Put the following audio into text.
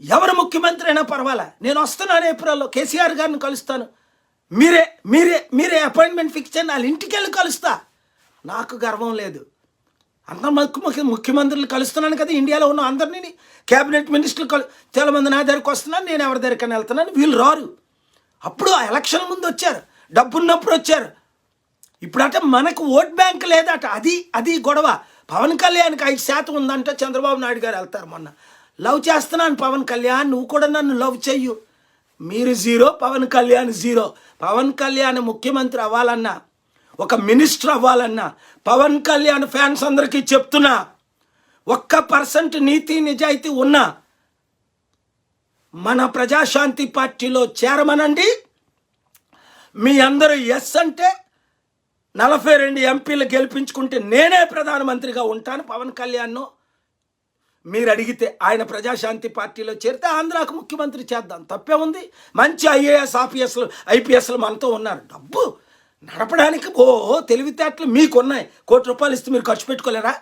ఎవరు ముఖ్యమంత్రి అయినా పర్వాలా, నేను వస్తున్నాను ఏప్రిల్లో, కేసీఆర్ గారిని కలుస్తాను, మీరే మీరే మీరే అపాయింట్మెంట్ ఫిక్స్ చేయండి, వాళ్ళ ఇంటికి వెళ్ళి కలుస్తా, నాకు గర్వం లేదు. ముఖ్యమంత్రులు కలుస్తున్నాను కదా, ఇండియాలో ఉన్న అందరినీ క్యాబినెట్ మినిస్టర్లు చాలా మంది నా దగ్గరికి వస్తున్నాను, నేను ఎవరి దగ్గరికైనా వెళ్తున్నాను, వీళ్ళు రారు. అప్పుడు ఆ ఎలక్షన్ ముందు వచ్చారు, డబ్బున్నప్పుడు వచ్చారు. ఇప్పుడంటే మనకు ఓట్ బ్యాంక్ లేదట, అది గొడవ. పవన్ కళ్యాణ్కి 5% ఉందంటే చంద్రబాబు నాయుడు గారు వెళ్తారు. మొన్న లవ్ చేస్తున్నాను పవన్ కళ్యాణ్, నువ్వు కూడా నన్ను లవ్ చెయ్యు. మీరు 0, పవన్ కళ్యాణ్ 0. పవన్ కళ్యాణ్ ముఖ్యమంత్రి అవ్వాలన్నా, ఒక మినిస్టర్ అవ్వాలన్నా, పవన్ కళ్యాణ్ ఫ్యాన్స్ అందరికీ చెప్తున్నా, 1% నీతి నిజాయితీ ఉన్నా మన ప్రజాశాంతి పార్టీలో చేరమనండి. మీ అందరూ ఎస్ అంటే 42 ఎంపీలు గెలిపించుకుంటే నేనే ప్రధానమంత్రిగా ఉంటాను. పవన్ కళ్యాణ్ను మీరు అడిగితే ఆయన ప్రజాశాంతి పార్టీలో చేరితే ఆంధ్రాకు ముఖ్యమంత్రి చేద్దాం, తప్పే ఉంది. మంచి ఐఏఎస్ ఐపీఎస్లు మనతో ఉన్నారు. డబ్బు నడపడానికి తెలివితేటలు మీకున్నాయి. ₹1 కోటి ఇస్తే మీరు ఖర్చు పెట్టుకోలేరా?